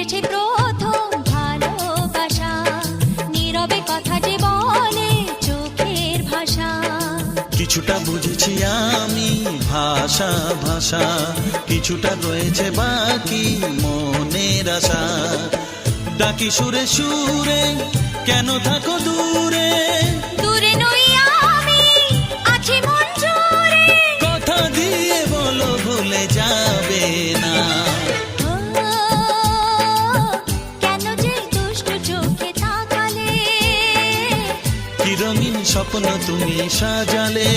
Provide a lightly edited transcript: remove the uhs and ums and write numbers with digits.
এসেছে প্রথম ভালোবাসা, নীরবে কথা যে বলে চোখের ভাষা। কিছুটা বুঝেছি আমি ভাষা ভাষা, কিছুটা রয়েছে বাকি মনের আশা। ডাকি সুরে সুরে কেন থাকো দূরে, দূরে নই আমি আছি মন জুড়ে। কথা দিয়ে বলো ভুলে যাবে না। ও, কেন যে দুষ্ট চোখে তাকালে, কি রঙিন স্বপ্ন তুমি সাজালে।